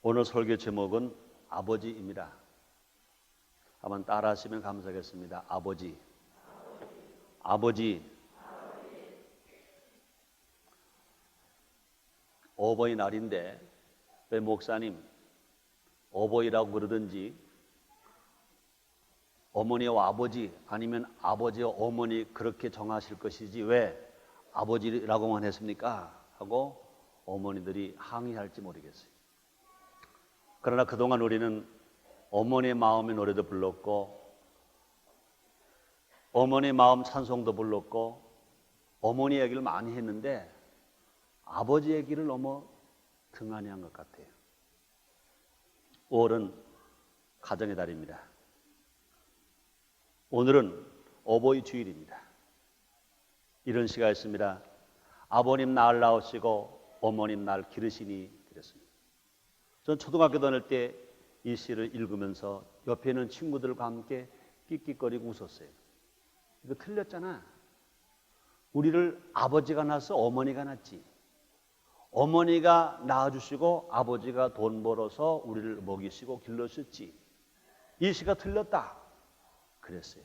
오늘 설교 제목은 아버지입니다. 한번 따라 하시면 감사하겠습니다. 아버지. 아버지. 어버이날인데 왜 목사님 어버이라고 그러든지 어머니와 아버지 아니면 아버지와 어머니 그렇게 정하실 것이지 왜 아버지라고만 했습니까? 하고 어머니들이 항의할지 모르겠어요. 그러나 그동안 우리는 어머니의 마음의 노래도 불렀고 어머니의 마음 찬송도 불렀고 어머니 얘기를 많이 했는데 아버지 얘기를 너무 등한히 한 것 같아요. 5월은 가정의 달입니다. 오늘은 어버이 주일입니다. 이런 시가 있습니다. 아버님 날 낳으시고 어머님 날 기르시니 그랬습니다. 전 초등학교 다닐 때 이 시를 읽으면서 옆에 있는 친구들과 함께 끽끽거리고 웃었어요. 이거 틀렸잖아. 우리를 아버지가 낳아서 어머니가 낳지. 어머니가 낳아주시고 아버지가 돈 벌어서 우리를 먹이시고 길러주셨지. 이 시가 틀렸다. 그랬어요.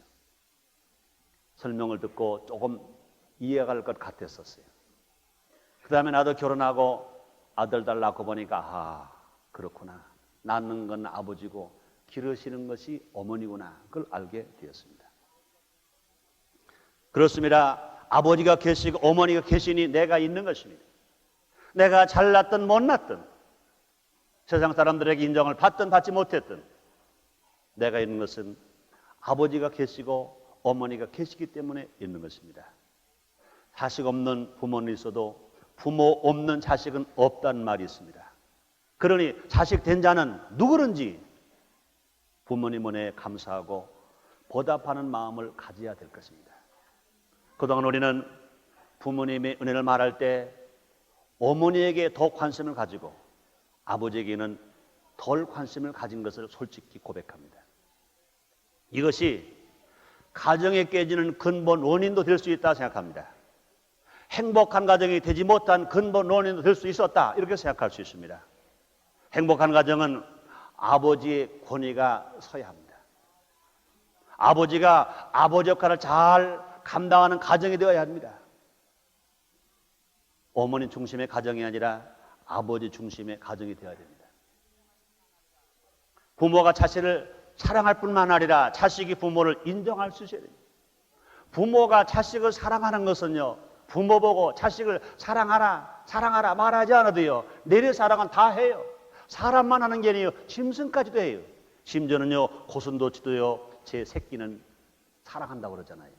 설명을 듣고 조금 이해가 갈 것 같았었어요. 그 다음에 나도 결혼하고 아들, 딸 낳고 보니까 아, 그렇구나. 낳는 건 아버지고 기르시는 것이 어머니구나. 그걸 알게 되었습니다. 그렇습니다. 아버지가 계시고 어머니가 계시니 내가 있는 것입니다. 내가 잘났든 못났든 세상 사람들에게 인정을 받든 받지 못했든 내가 있는 것은 아버지가 계시고 어머니가 계시기 때문에 있는 것입니다. 자식 없는 부모는 있어도 부모 없는 자식은 없다는 말이 있습니다. 그러니 자식 된 자는 누구든지 부모님 은혜에 감사하고 보답하는 마음을 가져야 될 것입니다. 그동안 우리는 부모님의 은혜를 말할 때 어머니에게 더 관심을 가지고 아버지에게는 덜 관심을 가진 것을 솔직히 고백합니다. 이것이 가정에 깨지는 근본 원인도 될 수 있다 생각합니다. 행복한 가정이 되지 못한 근본 원인도 될 수 있었다 이렇게 생각할 수 있습니다. 행복한 가정은 아버지의 권위가 서야 합니다. 아버지가 아버지 역할을 잘 감당하는 가정이 되어야 합니다. 어머니 중심의 가정이 아니라 아버지 중심의 가정이 되어야 됩니다. 부모가 자식을 사랑할 뿐만 아니라 자식이 부모를 인정할 수 있어야 됩니다. 부모가 자식을 사랑하는 것은요, 부모 보고 자식을 사랑하라 말하지 않아도요, 내리 사랑은 다 해요. 사람만 하는 게 아니에요. 짐승까지도 해요. 심지어는요, 고슴도치도요, 제 새끼는 사랑한다고 그러잖아요.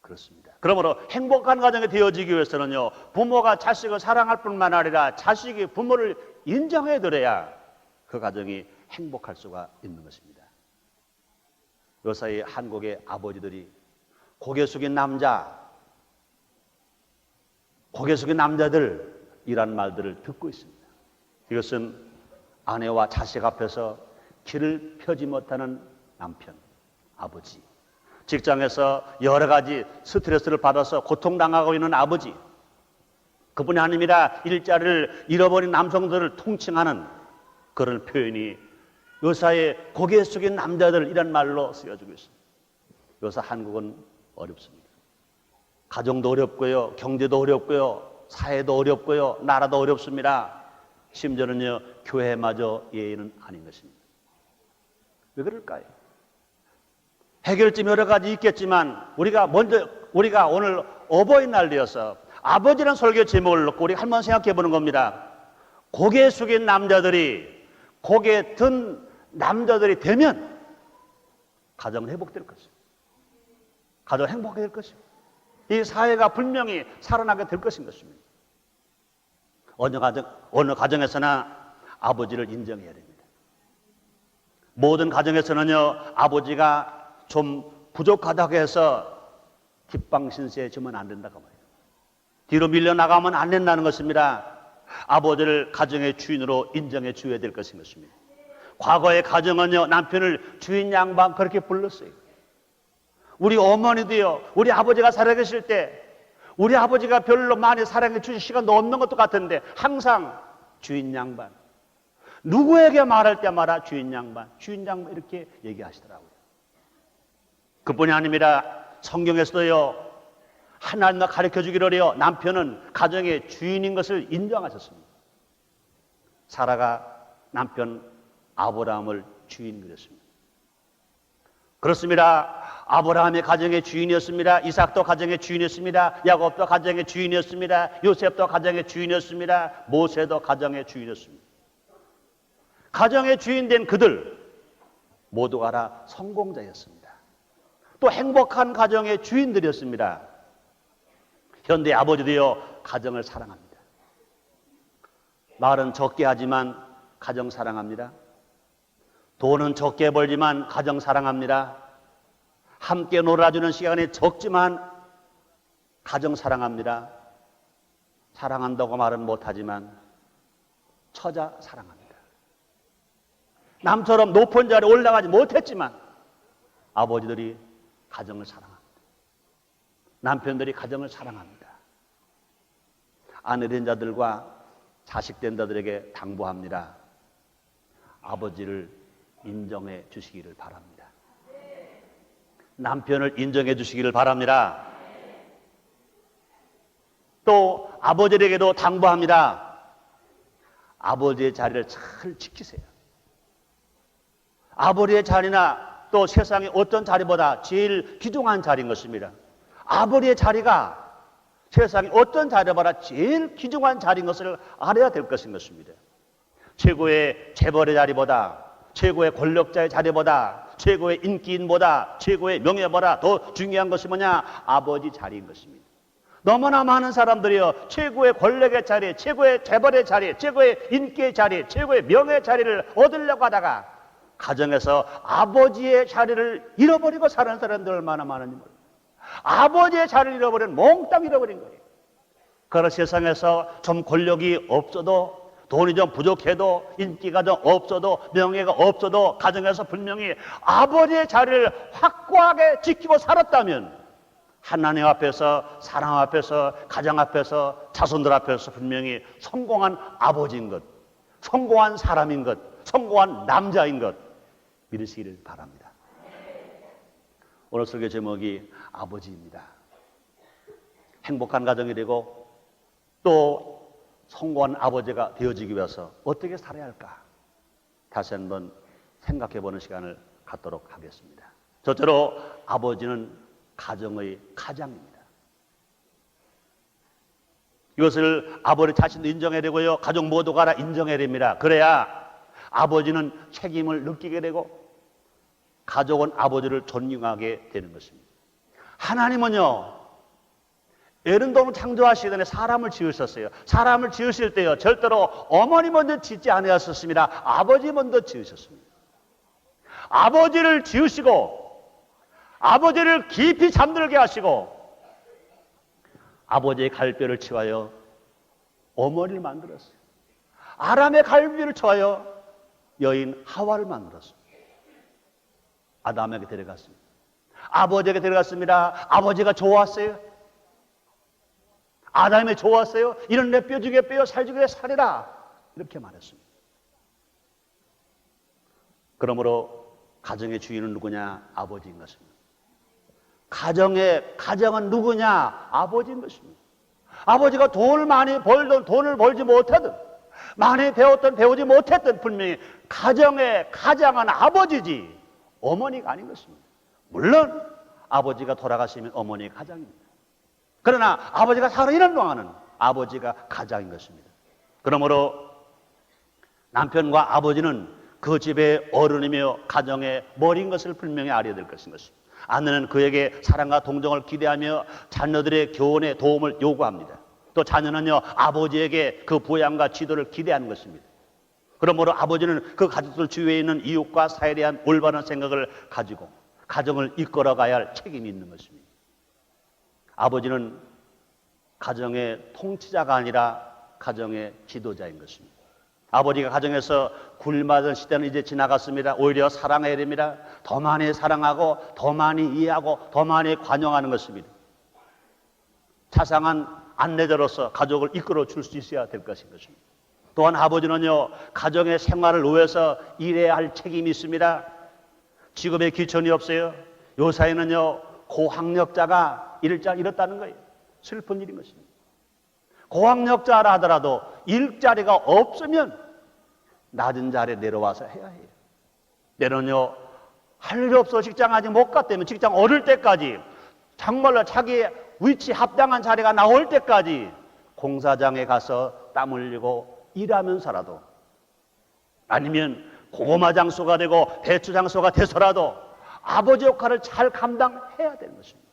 그렇습니다. 그러므로 행복한 가정이 되어지기 위해서는요, 부모가 자식을 사랑할 뿐만 아니라 자식이 부모를 인정해 드려야 그 가정이 행복할 수가 있는 것입니다. 요사이 한국의 아버지들이 고개 숙인 남자들이란 말들을 듣고 있습니다. 이것은 아내와 자식 앞에서 길을 펴지 못하는 남편, 아버지, 직장에서 여러 가지 스트레스를 받아서 고통당하고 있는 아버지, 그뿐이 아닙니다. 일자리를 잃어버린 남성들을 통칭하는 그런 표현이 요사의 고개 숙인 남자들이란 말로 쓰여지고 있습니다. 요사 한국은 어렵습니다. 가정도 어렵고요, 경제도 어렵고요, 사회도 어렵고요, 나라도 어렵습니다. 심지어는요, 교회마저 예의는 아닌 것입니다. 왜 그럴까요? 해결점이 여러 가지 있겠지만 우리가 오늘 어버이날 되어서 아버지라는 설교 제목을 놓고 우리 한번 생각해 보는 겁니다. 고개 숙인 남자들이 고개 든 남자들이 되면 가정은 회복될 것입니다. 가정은 행복하게 될 것입니다. 이 사회가 분명히 살아나게 될 것입니다. 어느 가정에서나 아버지를 인정해야 됩니다. 모든 가정에서는요, 아버지가 좀 부족하다고 해서 뒷방신세 주면 안 된다고 말이에요. 뒤로 밀려나가면 안 된다는 것입니다. 아버지를 가정의 주인으로 인정해 줘야 될 것인 것입니다. 과거의 가정은요, 남편을 주인 양반 그렇게 불렀어요. 우리 어머니도요, 우리 아버지가 살아계실 때 우리 아버지가 별로 많이 사랑해 주실 시간도 없는 것도 같은데 항상 주인 양반. 누구에게 말할 때마다 주인 양반 이렇게 얘기하시더라고요. 그뿐이 아닙니다. 성경에서도요, 하나님과 가르쳐 주기로요, 남편은 가정의 주인인 것을 인정하셨습니다. 사라가 남편 아브라함을 주인 그랬습니다. 그렇습니다. 아브라함의 가정의 주인이었습니다. 이삭도 가정의 주인이었습니다. 야곱도 가정의 주인이었습니다. 요셉도 가정의 주인이었습니다. 모세도 가정의 주인이었습니다. 가정의 주인 된 그들 모두가 다 성공자였습니다. 또 행복한 가정의 주인들이었습니다. 현대 아버지도요, 가정을 사랑합니다. 말은 적게 하지만 가정 사랑합니다. 돈은 적게 벌지만 가정 사랑합니다. 함께 놀아주는 시간이 적지만 가정 사랑합니다. 사랑한다고 말은 못하지만 처자 사랑합니다. 남처럼 높은 자리에 올라가지 못했지만 아버지들이 가정을 사랑합니다. 남편들이 가정을 사랑합니다. 아내 된 자들과 자식 된 자들에게 당부합니다. 아버지를 인정해 주시기를 바랍니다. 남편을 인정해 주시기를 바랍니다. 또 아버지에게도 당부합니다. 아버지의 자리를 잘 지키세요. 아버지의 자리나 또 세상의 어떤 자리보다 제일 귀중한 자리인 것입니다. 아버지의 자리가 세상의 어떤 자리보다 제일 귀중한 자리인 것을 알아야 될 것인 것입니다. 최고의 재벌의 자리보다, 최고의 권력자의 자리보다, 최고의 인기인보다, 최고의 명예보다 더 중요한 것이 뭐냐? 아버지 자리인 것입니다. 너무나 많은 사람들이요, 최고의 권력의 자리, 최고의 재벌의 자리, 최고의 인기의 자리, 최고의 명예의 자리를 얻으려고 하다가 가정에서 아버지의 자리를 잃어버리고 사는 사람들 얼마나 많은지 몰라요. 아버지의 자리를 잃어버린, 몽땅 잃어버린 거예요. 그런 세상에서 좀 권력이 없어도, 돈이 좀 부족해도, 인기가 좀 없어도, 명예가 없어도 가정에서 분명히 아버지의 자리를 확고하게 지키고 살았다면 하나님 앞에서, 사랑 앞에서, 가정 앞에서, 자손들 앞에서 분명히 성공한 아버지인 것, 성공한 사람인 것, 성공한 남자인 것 믿으시기를 바랍니다. 오늘 설교 제목이 아버지입니다. 행복한 가정이 되고 또 성공한 아버지가 되어지기 위해서 어떻게 살아야 할까? 다시 한번 생각해보는 시간을 갖도록 하겠습니다. 첫째로 아버지는 가정의 가장입니다. 이것을 아버지 자신도 인정해야 되고요, 가족 모두가 다 인정해야 됩니다. 그래야 아버지는 책임을 느끼게 되고 가족은 아버지를 존경하게 되는 것입니다. 하나님은요, 에른동을 창조하시기 전에 사람을 지으셨어요. 사람을 지으실 때요, 절대로 어머니 먼저 짓지 않으셨습니다. 아버지 먼저 지으셨습니다. 아버지를 지으시고 아버지를 깊이 잠들게 하시고 아버지의 갈뼈를 치워요 어머니를 만들었어요. 아람의 갈비를 쳐요 여인 하와를 만들었습니다. 아담에게 데려갔습니다. 아버지에게 데려갔습니다. 아버지가 좋았어요. 아담이 좋았어요. 이런 내 뼈 중에 뼈, 살 중에 살이라 이렇게 말했습니다. 그러므로 가정의 주인은 누구냐? 아버지인 것입니다. 가정은 누구냐? 아버지인 것입니다. 아버지가 돈을 많이 벌든 돈을 벌지 못하든 많이 배웠든 배우지 못했든 분명히 가정의 가장은 아버지지 어머니가 아닌 것입니다. 물론 아버지가 돌아가시면 어머니의 가장입니다. 그러나 아버지가 살아있는 동안은 아버지가 가장인 것입니다. 그러므로 남편과 아버지는 그 집의 어른이며 가정의 머리인 것을 분명히 알아야 될 것인 것입니다. 아내는 그에게 사랑과 동정을 기대하며 자녀들의 교훈에 도움을 요구합니다. 또 자녀는요, 아버지에게 그 보양과 지도를 기대하는 것입니다. 그러므로 아버지는 그 가족들 주위에 있는 이웃과 사회에 대한 올바른 생각을 가지고 가정을 이끌어가야 할 책임이 있는 것입니다. 아버지는 가정의 통치자가 아니라 가정의 지도자인 것입니다. 아버지가 가정에서 굴맞은 시대는 이제 지나갔습니다. 오히려 사랑해야 됩니다. 더 많이 사랑하고 더 많이 이해하고 더 많이 관용하는 것입니다. 자상한 안내자로서 가족을 이끌어 줄 수 있어야 될 것인 것입니다. 또한 아버지는요, 가정의 생활을 위해서 일해야 할 책임이 있습니다. 직업에 기천이 없어요. 요사이는요, 고학력자가 일었다는 거예요. 슬픈 일인 것입니다. 고학력자라 하더라도 일자리가 없으면 낮은 자리에 내려와서 해야 해요. 때는요, 할 일 없어 직장 아직 못 갔다면 직장 얻을 때까지, 정말로 자기의 위치 합당한 자리가 나올 때까지 공사장에 가서 땀 흘리고 일하면서라도, 아니면 고구마 장소가 되고 배추 장소가 돼서라도 아버지 역할을 잘 감당해야 되는 것입니다.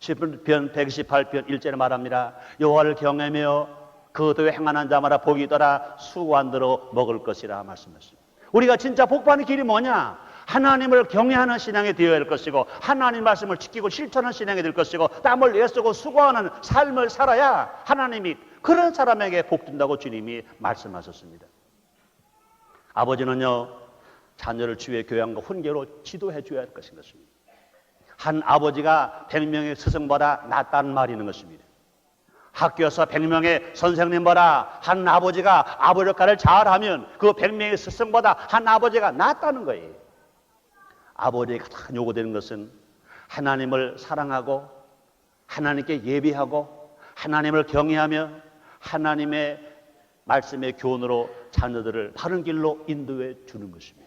시편 128편 1절에 말합니다. 여호와를 경외하며 그 도에 행하는 자마다 복이 있더라. 수고한 대로 먹을 것이라 말씀하셨습니다. 우리가 진짜 복받는 길이 뭐냐? 하나님을 경외하는 신앙이 되어야 할 것이고, 하나님 말씀을 지키고 실천하는 신앙이 될 것이고, 땀을 애쓰고 수고하는 삶을 살아야 하나님이 그런 사람에게 복 준다고 주님이 말씀하셨습니다. 아버지는요, 자녀를 주의 교양과 훈계로 지도해 줘야 할 것인 것입니다. 한 아버지가 100명의 스승보다 낫다는 말이 있는 것입니다. 학교에서 100명의 선생님보다 한 아버지가 아버지 역할을 잘하면 그 100명의 스승보다 한 아버지가 낫다는 거예요. 아버지의 가장 요구되는 것은 하나님을 사랑하고 하나님께 예비하고 하나님을 경외하며 하나님의 말씀의 교훈으로 자녀들을 바른 길로 인도해 주는 것입니다.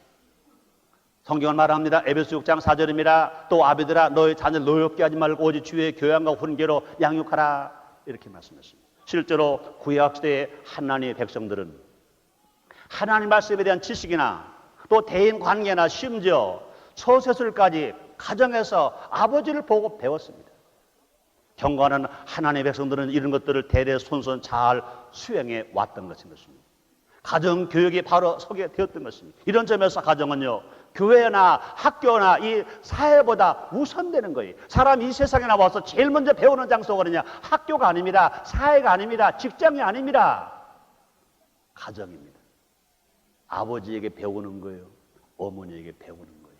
성경은 말합니다. 에베소 6장 4절입니다. 또 아비들아 너희 자녀를 노엽게 하지 말고 오직 주의 교양과 훈계로 양육하라, 이렇게 말씀했습니다. 실제로 구약시대의 하나님의 백성들은 하나님 말씀에 대한 지식이나 또 대인관계나 심지어 처세술까지 가정에서 아버지를 보고 배웠습니다. 경건한 하나님의 백성들은 이런 것들을 대대손손 잘 수행해 왔던 것인 것입니다. 가정교육이 바로 서게 되었던 것입니다. 이런 점에서 가정은요, 교회나 학교나 이 사회보다 우선되는 거예요. 사람이 이 세상에 나와서 제일 먼저 배우는 장소가 어디냐? 학교가 아닙니다. 사회가 아닙니다. 직장이 아닙니다. 가정입니다. 아버지에게 배우는 거예요. 어머니에게 배우는 거예요.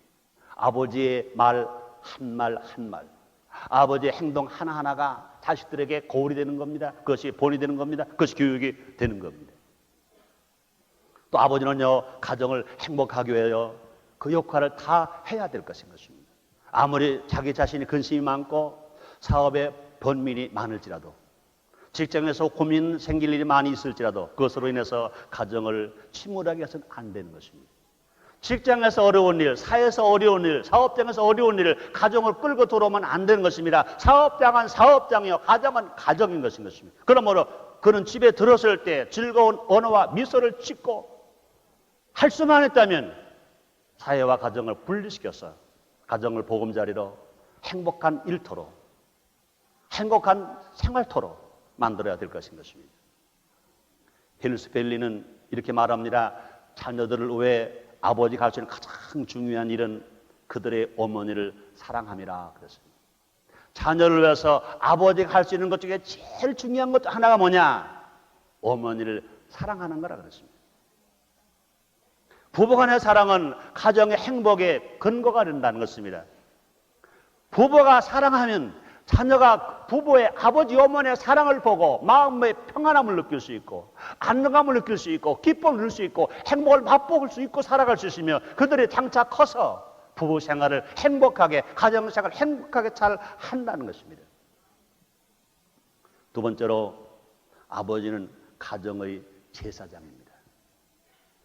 아버지의 말 한 말, 아버지의 행동 하나하나가 자식들에게 거울이 되는 겁니다. 그것이 본이 되는 겁니다. 그것이 교육이 되는 겁니다. 또 아버지는요, 가정을 행복하게 위하여 그 역할을 다 해야 될 것인 것입니다. 아무리 자기 자신이 근심이 많고 사업에 번민이 많을지라도, 직장에서 고민 생길 일이 많이 있을지라도 그것으로 인해서 가정을 침울하게 해서는 안 되는 것입니다. 직장에서 어려운 일, 사회에서 어려운 일, 사업장에서 어려운 일을 가정을 끌고 들어오면 안 되는 것입니다. 사업장은 사업장이요, 가정은 가정인 것인 것입니다. 그러므로 그는 집에 들었을 때 즐거운 언어와 미소를 짓고 할 수만 했다면 사회와 가정을 분리시켜서 가정을 보금자리로 행복한 일터로, 행복한 생활터로 만들어야 될 것인 것입니다. 힐스 벨리는 이렇게 말합니다. 자녀들을 위해 아버지가 할 수 있는 가장 중요한 일은 그들의 어머니를 사랑함이라 그랬습니다. 자녀를 위해서 아버지가 할 수 있는 것 중에 제일 중요한 것 하나가 뭐냐? 어머니를 사랑하는 거라 그랬습니다. 부부간의 사랑은 가정의 행복의 근거가 된다는 것입니다. 부부가 사랑하면 자녀가 부부의 아버지 어머니의 사랑을 보고 마음의 평안함을 느낄 수 있고 안정감을 느낄 수 있고 기쁨을 누릴 수 있고 행복을 맛볼 수 있고 살아갈 수 있으며 그들이 장차 커서 부부 생활을 행복하게, 가정 생활을 행복하게 잘 한다는 것입니다. 두 번째로 아버지는 가정의 제사장입니다.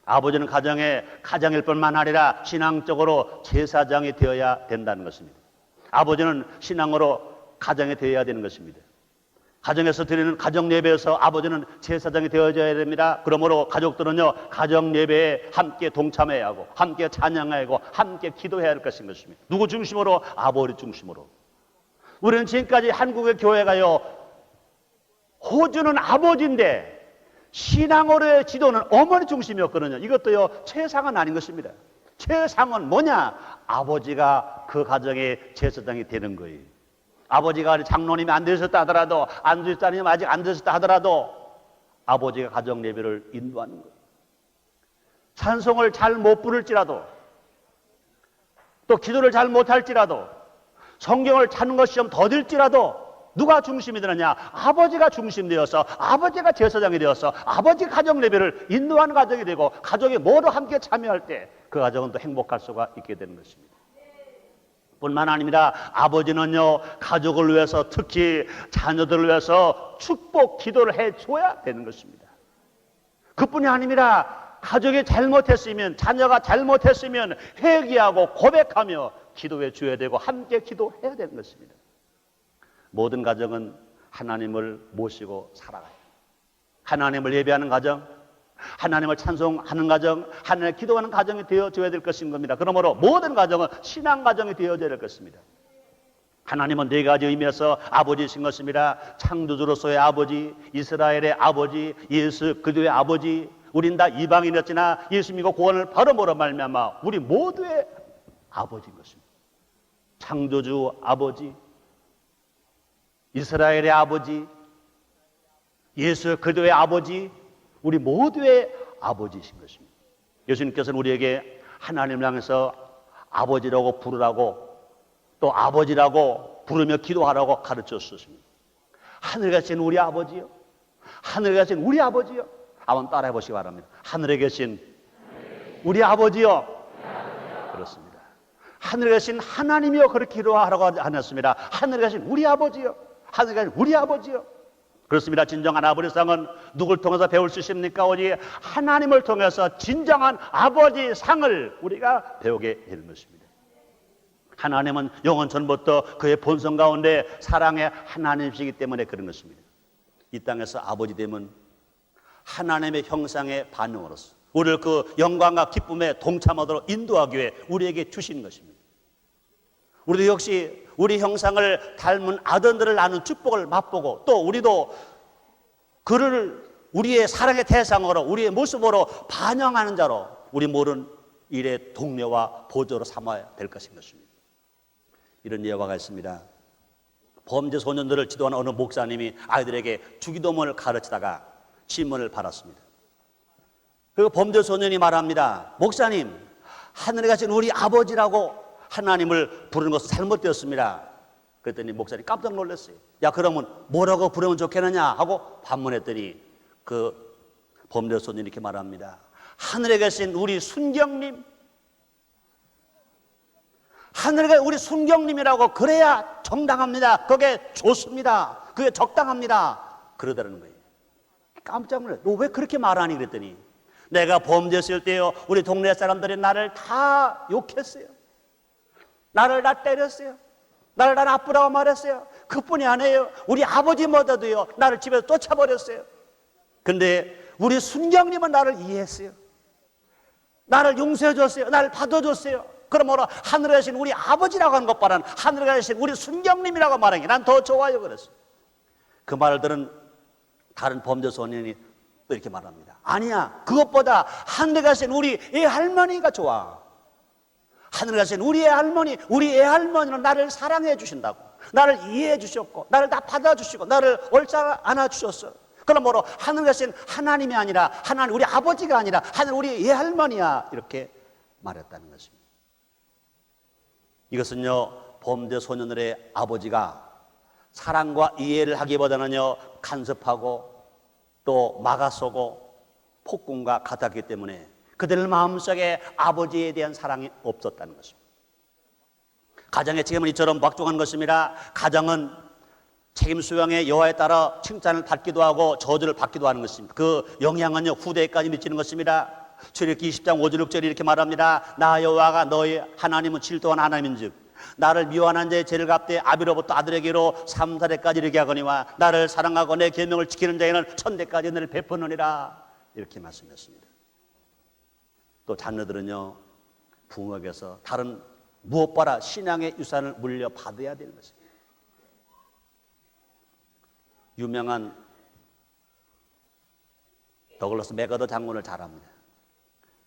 아버지는 가정일 뿐만 아니라 신앙적으로 제사장이 되어야 된다는 것입니다. 아버지는 신앙으로 가정에 되어야 되는 것입니다. 가정에서 드리는 가정 예배에서 아버지는 제사장이 되어져야 됩니다. 그러므로 가족들은요, 가정 예배에 함께 동참해야 하고 함께 찬양해야 하고 함께 기도해야 할 것인 것입니다. 누구 중심으로? 아버지 중심으로. 우리는 지금까지 한국의 교회가요, 호주는 아버지인데 신앙으로의 지도는 어머니 중심이었거든요. 이것도요, 최상은 아닌 것입니다. 최상은 뭐냐? 아버지가 그 가정의 제사장이 되는 거예요. 아버지가 장로님이 안 되셨다 하더라도, 안주사님 아직 안 되셨다 하더라도 아버지가 가정 예배를 인도하는 거예요. 찬송을 잘 못 부를지라도, 또 기도를 잘 못할지라도, 성경을 찾는 것이 좀 더딜지라도 누가 중심이 되느냐? 아버지가 중심되어서 아버지가 제사장이 되어서 아버지 가정 예배를 인도하는 가정이 되고 가족이 모두 함께 참여할 때 그 가정은 또 행복할 수가 있게 되는 것입니다. 뿐만 아니라 아버지는요, 가족을 위해서, 특히 자녀들을 위해서 축복 기도를 해줘야 되는 것입니다. 그뿐이 아니라 가족이 잘못했으면, 자녀가 잘못했으면 회개하고 고백하며 기도해 줘야 되고 함께 기도해야 되는 것입니다. 모든 가정은 하나님을 모시고 살아가요. 하나님을 예배하는 가정, 하나님을 찬송하는 가정, 하나님을 기도하는 가정이 되어줘야 될 것인 겁니다. 그러므로 모든 가정은 신앙 가정이 되어줘야 될 것입니다. 하나님은 네 가지 의미에서 아버지이신 것입니다. 창조주로서의 아버지, 이스라엘의 아버지, 예수 그리스도의 아버지. 우린 다 이방인이었으나 예수 믿고 구원을 바로 말미암아 우리 모두의 아버지인 것입니다. 창조주 아버지, 이스라엘의 아버지, 예수 그리스도의 아버지, 우리 모두의 아버지이신 것입니다. 예수님께서는 우리에게 하나님을 향해서 아버지라고 부르라고, 또 아버지라고 부르며 기도하라고 가르쳐 주셨습니다. 하늘에 계신 우리 아버지요, 하늘에 계신 우리 아버지요. 한번 따라해 보시기 바랍니다. 하늘에 계신 우리 아버지요. 그렇습니다. 하늘에 계신 하나님이요, 그렇게 기도하라고 하셨습니다. 하늘에 계신 우리 아버지요, 하늘에 계신 우리 아버지요. 그렇습니다. 진정한 아버지 상은 누굴 통해서 배울 수 있습니까? 오직 하나님을 통해서 진정한 아버지 상을 우리가 배우게 되는 것입니다. 하나님은 영원 전부터 그의 본성 가운데 사랑의 하나님이시기 때문에 그런 것입니다. 이 땅에서 아버지 되면 하나님의 형상의 반응으로서 우리를 그 영광과 기쁨에 동참하도록 인도하기 위해 우리에게 주신 것입니다. 우리도 역시 우리 형상을 닮은 아들들을 낳는 축복을 맛보고, 또 우리도 그를 우리의 사랑의 대상으로, 우리의 모습으로 반영하는 자로 우리 모든 일의 동료와 보조로 삼아야 될 것인 것입니다. 이런 예화가 있습니다. 범죄 소년들을 지도하는 어느 목사님이 아이들에게 주기도문을 가르치다가 질문을 받았습니다. 그리고 범죄 소년이 말합니다. 목사님, 하늘에 계신 우리 아버지라고 하나님을 부르는 것은 잘못되었습니다. 그랬더니 목사님이 깜짝 놀랐어요. 야, 그러면 뭐라고 부르면 좋겠느냐 하고 반문했더니 그 범죄 소년이 이렇게 말합니다. 하늘에 계신 우리 순경님, 하늘에 계신 우리 순경님이라고 그래야 정당합니다. 그게 좋습니다. 그게 적당합니다. 그러더라는 거예요. 깜짝 놀랐어요. 너 왜 그렇게 말하니? 그랬더니 내가 범죄했을 때요, 우리 동네 사람들이 나를 다 욕했어요. 나를 다 때렸어요. 나를 다 나쁘다고 말했어요. 그뿐이 아니에요. 우리 아버지마저도요, 나를 집에서 쫓아버렸어요. 근데 우리 순경님은 나를 이해했어요. 나를 용서해 줬어요. 나를 받아줬어요. 그러므로 하늘에 계신 우리 아버지라고 하는 것보다는 하늘에 계신 우리 순경님이라고 말하는 게 난 더 좋아요. 그랬어요. 그 말을 들은 다른 범죄 소년이 또 이렇게 말합니다. 아니야, 그것보다 하늘에 계신 우리 애할머니가 좋아. 하늘에 계신 우리 애할머니, 우리 애할머니는 나를 사랑해 주신다고, 나를 이해해 주셨고, 나를 다 받아주시고, 나를 옳지 않아 주셨어. 그러므로 하늘에 계신 하나님이 아니라, 하나님 우리 아버지가 아니라 하늘 우리 애할머니야, 이렇게 말했다는 것입니다. 이것은요, 범죄 소년들의 아버지가 사랑과 이해를 하기보다는요, 간섭하고 또 막아서고 폭군과 같았기 때문에 그들 마음속에 아버지에 대한 사랑이 없었다는 것입니다. 가정의 책임은 이처럼 막중한 것입니다. 가정은 책임 수양의 여하에 따라 칭찬을 받기도 하고 저주를 받기도 하는 것입니다. 그 영향은요, 후대까지 미치는 것입니다. 출애굽기 20장 5절 6절이 이렇게 말합니다. 나 여호와가 너희 하나님은 질투한 하나님인즉 나를 미워하는 자의 죄를 갚되 아비로부터 아들에게로 3사대까지 이르게 하거니와 나를 사랑하고 내 계명을 지키는 자에는 1000대까지 너를 베푸느니라, 이렇게 말씀했습니다. 또 자녀들은요, 부모에게서 다른 무엇보다 신앙의 유산을 물려받아야 되는 것입니다. 유명한 더글라스 맥어더 장군을 잘 압니다.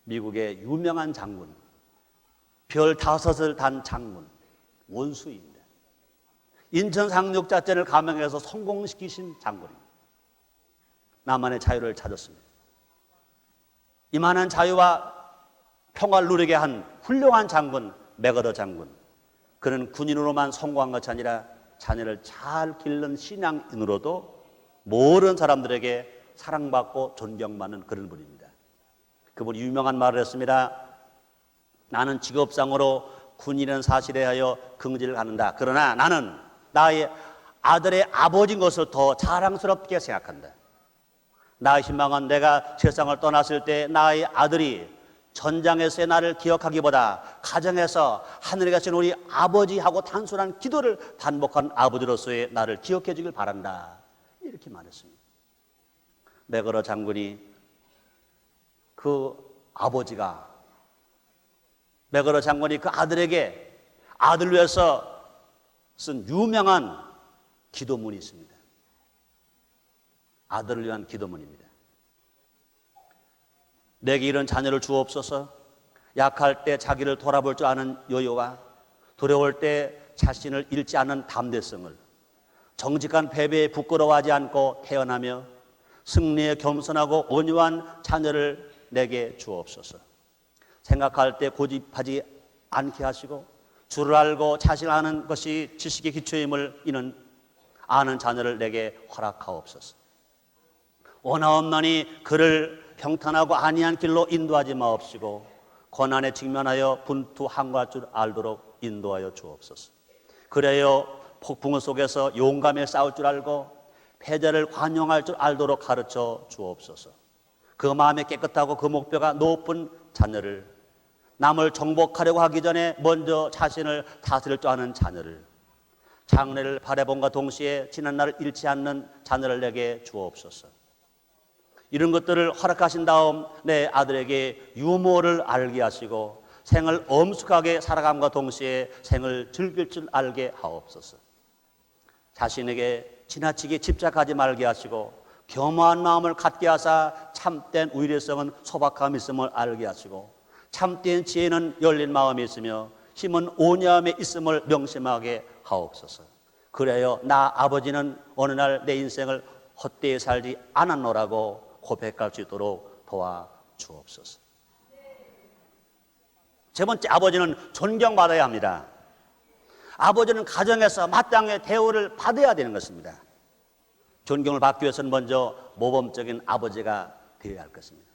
미국의 유명한 장군, 별 5을 단 장군, 원수입니다. 인천 상륙작전을 감행해서 성공시키신 장군입니다. 나만의 자유를 찾았습니다. 이만한 자유와 평화를 누리게 한 훌륭한 장군, 맥어더 장군. 그는 군인으로만 성공한 것이 아니라 자녀를 잘 기르는 신앙인으로도 모든 사람들에게 사랑받고 존경받는 그런 분입니다. 그분이 유명한 말을 했습니다. 나는 직업상으로 군인은 사실에 하여 긍지를 갖는다. 그러나 나는 나의 아들의 아버지인 것을 더 자랑스럽게 생각한다. 나의 희망은 내가 세상을 떠났을 때 나의 아들이 전장에서의 나를 기억하기보다 가정에서 하늘에 계신 우리 아버지하고 단순한 기도를 반복한 아버지로서의 나를 기억해 주길 바란다. 이렇게 말했습니다. 맥거러 장군이 그 아들에게 아들 위해서 쓴 유명한 기도문이 있습니다. 아들을 위한 기도문입니다. 내게 이런 자녀를 주옵소서. 약할 때 자기를 돌아볼 줄 아는 여유와 두려울 때 자신을 잃지 않는 담대성을, 정직한 패배에 부끄러워하지 않고 태어나며 승리에 겸손하고 온유한 자녀를 내게 주옵소서. 생각할 때 고집하지 않게 하시고 주를 알고 자신을 아는 것이 지식의 기초임을 이는 아는 자녀를 내게 허락하옵소서. 원하옵나니 그를 평탄하고 안이한 길로 인도하지 마옵시고 고난에 직면하여 분투항거할 줄 알도록 인도하여 주옵소서. 그래요 폭풍 속에서 용감히 싸울 줄 알고 패자를 관용할 줄 알도록 가르쳐 주옵소서. 그 마음이 깨끗하고 그 목표가 높은 자녀를, 남을 정복하려고 하기 전에 먼저 자신을 다스릴 줄 아는 자녀를, 장래를 바라본과 동시에 지난 날을 잃지 않는 자녀를 내게 주옵소서. 이런 것들을 허락하신 다음 내 아들에게 유머를 알게 하시고 생을 엄숙하게 살아감과 동시에 생을 즐길 줄 알게 하옵소서. 자신에게 지나치게 집착하지 말게 하시고 겸허한 마음을 갖게 하사 참된 의례성은 소박함이 있음을 알게 하시고 참된 지혜는 열린 마음이 있으며 힘은 온유함에 있음을 명심하게 하옵소서. 그래요 나 아버지는 어느 날 내 인생을 헛되이 살지 않았노라고 고백할 수 있도록 도와주옵소서. 세 번째, 아버지는 존경받아야 합니다. 아버지는 가정에서 마땅히 대우를 받아야 되는 것입니다. 존경을 받기 위해서는 먼저 모범적인 아버지가 되어야 할 것입니다.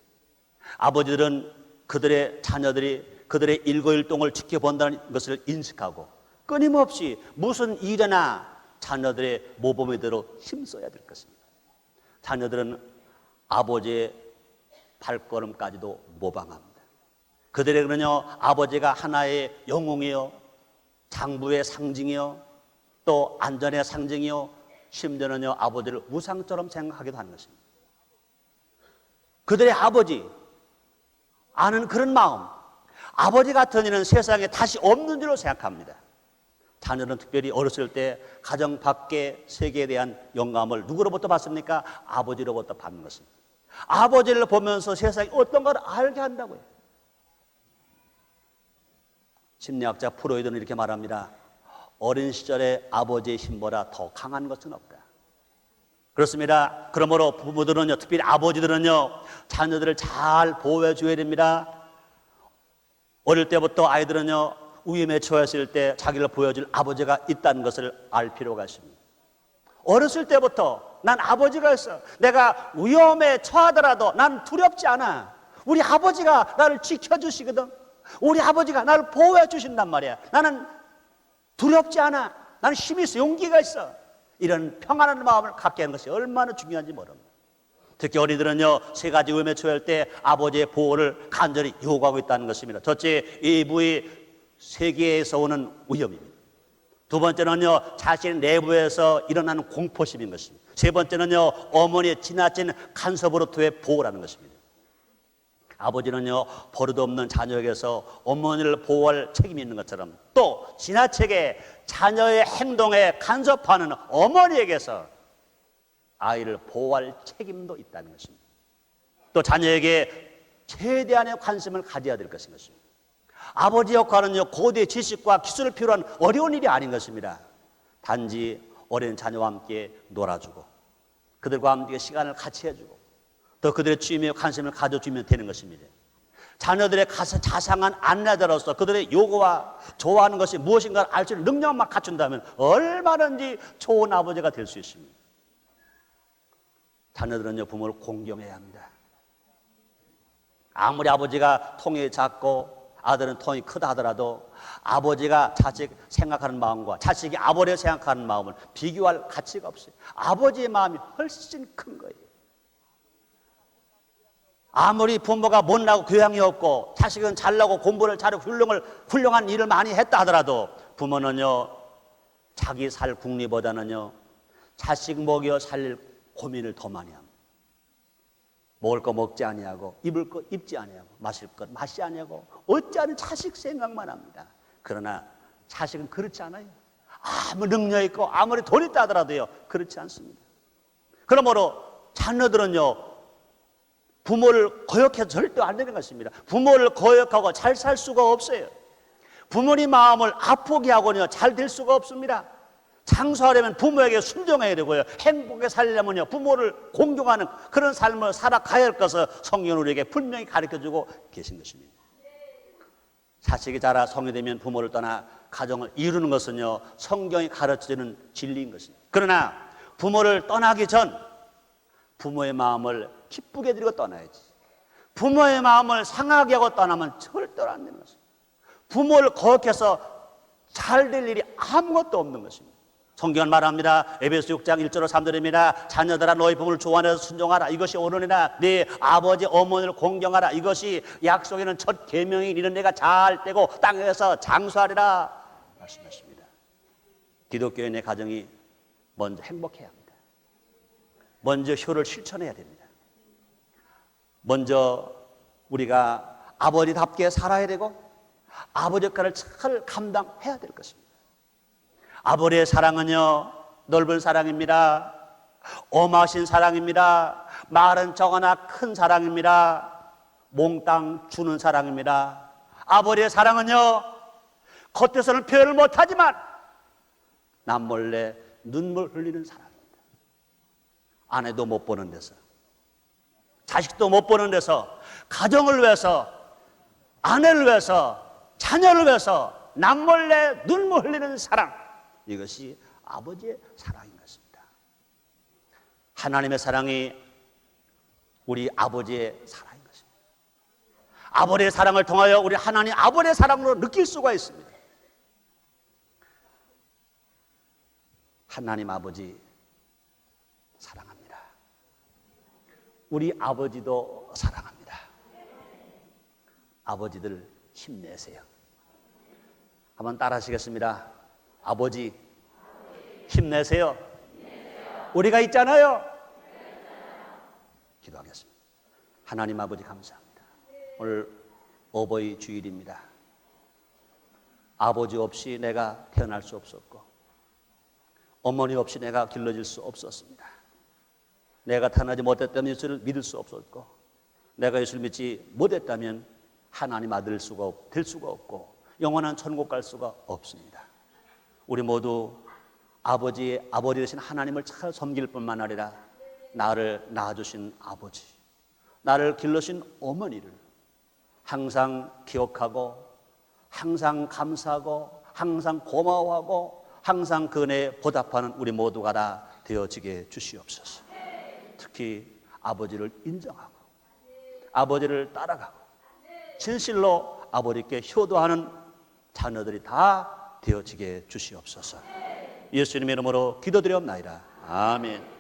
아버지들은 그들의 자녀들이 그들의 일거일동을 지켜본다는 것을 인식하고 끊임없이 무슨 일이나 자녀들의 모범이 되도록 힘써야 될 것입니다. 자녀들은 아버지의 발걸음까지도 모방합니다. 그들에게는요 아버지가 하나의 영웅이요, 장부의 상징이요, 또 안전의 상징이요, 심지어는요 아버지를 우상처럼 생각하기도 하는 것입니다. 그들의 아버지 아는 그런 마음, 아버지 같은 이는 세상에 다시 없는 줄로 생각합니다. 자녀는 특별히 어렸을 때 가정 밖의 세계에 대한 영감을 누구로부터 받습니까? 아버지로부터 받는 것입니다. 아버지를 보면서 세상이 어떤 걸 알게 한다고요. 심리학자 프로이드는 이렇게 말합니다. 어린 시절에 아버지의 힘보다 더 강한 것은 없다. 그렇습니다. 그러므로 부모들은요, 특별히 아버지들은요, 자녀들을 잘 보호해 줘야 됩니다. 어릴 때부터 아이들은요, 위험에 처했을 때 자기를 보여줄 아버지가 있다는 것을 알 필요가 있습니다. 어렸을 때부터 난 아버지가 있어. 내가 위험에 처하더라도 난 두렵지 않아. 우리 아버지가 나를 지켜주시거든. 우리 아버지가 나를 보호해 주신단 말이야. 나는 두렵지 않아. 나는 힘이 있어. 용기가 있어. 이런 평안한 마음을 갖게 하는 것이 얼마나 중요한지 모릅니다. 특히 어린이들은요, 세 가지 위험에 처할 때 아버지의 보호를 간절히 요구하고 있다는 것입니다. 첫째, 이 부의 세계에서 오는 위험입니다. 두 번째는요, 자신 내부에서 일어나는 공포심인 것입니다. 세 번째는요, 어머니의 지나친 간섭으로부터의 보호라는 것입니다. 아버지는요, 버릇없는 자녀에게서 어머니를 보호할 책임이 있는 것처럼 또 지나치게 자녀의 행동에 간섭하는 어머니에게서 아이를 보호할 책임도 있다는 것입니다. 또 자녀에게 최대한의 관심을 가져야 될 것인 것입니다. 아버지 역할은요, 고대 지식과 기술을 필요한 어려운 일이 아닌 것입니다. 단지 어린 자녀와 함께 놀아주고 그들과 함께 시간을 같이 해주고 또 그들의 취미에 관심을 가져주면 되는 것입니다. 자녀들의 자상한 안내자로서 그들의 요구와 좋아하는 것이 무엇인가를 알 수 있는 능력만 갖춘다면 얼마든지 좋은 아버지가 될 수 있습니다. 자녀들은요, 부모를 공경해야 합니다. 아무리 아버지가 통이 작고 아들은 통이 크다 하더라도 아버지가 자식 생각하는 마음과 자식이 아버지를 생각하는 마음을 비교할 가치가 없어요. 아버지의 마음이 훨씬 큰 거예요. 아무리 부모가 못나고 교양이 없고 자식은 잘나고 공부를 잘하고 훌륭한 일을 많이 했다 하더라도 부모는요, 자기 살 궁리보다는요, 자식 먹여 살릴 고민을 더 많이 합니다. 먹을 거 먹지 아니하고 입을 거 입지 아니하고 마실 것 마시지 아니하고 어찌하는 자식 생각만 합니다. 그러나 자식은 그렇지 않아요. 아무 능력 있고 아무리 돈 있다 하더라도요, 그렇지 않습니다. 그러므로 자녀들은요, 부모를 거역해서 절대 안 되는 것입니다. 부모를 거역하고 잘 살 수가 없어요. 부모님 마음을 아프게 하고는요, 잘 될 수가 없습니다. 장수하려면 부모에게 순종해야 되고요, 행복하게 살려면요, 부모를 공경하는 그런 삶을 살아가야 할 것을 성경은 우리에게 분명히 가르쳐주고 계신 것입니다. 자식이 자라 성이 되면 부모를 떠나 가정을 이루는 것은요, 성경이 가르쳐주는 진리인 것입니다. 그러나 부모를 떠나기 전 부모의 마음을 기쁘게 드리고 떠나야지. 부모의 마음을 상하게 하고 떠나면 절대로 안 되는 것입니다. 부모를 거역해서 잘 될 일이 아무것도 없는 것입니다. 성경은 말합니다. 에베소 6장 1절로 3절입니다. 자녀들아 너희 부모를 좋아하여 순종하라. 이것이 옳으니라. 네 아버지 어머니를 공경하라. 이것이 약속에는 첫 계명이 이는 내가 잘 되고 땅에서 장수하리라 말씀하십니다. 기독교인의 가정이 먼저 행복해야 합니다. 먼저 효를 실천해야 됩니다. 먼저 우리가 아버지답게 살아야 되고 아버지 역할을 잘 감당해야 될 것입니다. 아버지의 사랑은요, 넓은 사랑입니다. 엄하신 사랑입니다. 말은 적거나 큰 사랑입니다. 몽땅 주는 사랑입니다. 아버지의 사랑은요, 겉에서는 표현을 못하지만 남몰래 눈물 흘리는 사랑입니다. 아내도 못 보는 데서, 자식도 못 보는 데서, 가정을 위해서, 아내를 위해서, 자녀를 위해서 남몰래 눈물 흘리는 사랑, 이것이 아버지의 사랑인 것입니다. 하나님의 사랑이 우리 아버지의 사랑인 것입니다. 아버지의 사랑을 통하여 우리 하나님 아버지의 사랑으로 느낄 수가 있습니다. 하나님 아버지 사랑합니다. 우리 아버지도 사랑합니다. 아버지들 힘내세요. 한번 따라 하시겠습니다. 아버지 힘내세요. 우리가 있잖아요. 기도하겠습니다. 하나님 아버지 감사합니다. 오늘 어버이 주일입니다. 아버지 없이 내가 태어날 수 없었고 어머니 없이 내가 길러질 수 없었습니다. 내가 태어나지 못했다면 예수를 믿을 수 없었고 내가 예수를 믿지 못했다면 하나님 아들 될 수가 없고 영원한 천국 갈 수가 없습니다. 우리 모두 아버지 되신 하나님을 잘 섬길 뿐만 아니라 나를 낳아주신 아버지, 나를 길러신 어머니를 항상 기억하고 항상 감사하고 항상 고마워하고 항상 그 은혜에 보답하는 우리 모두가 다 되어지게 주시옵소서. 특히 아버지를 인정하고 아버지를 따라가고 진실로 아버지께 효도하는 자녀들이 다 되어지게 주시옵소서. 예수님의 이름으로 기도드리옵나이다. 아멘.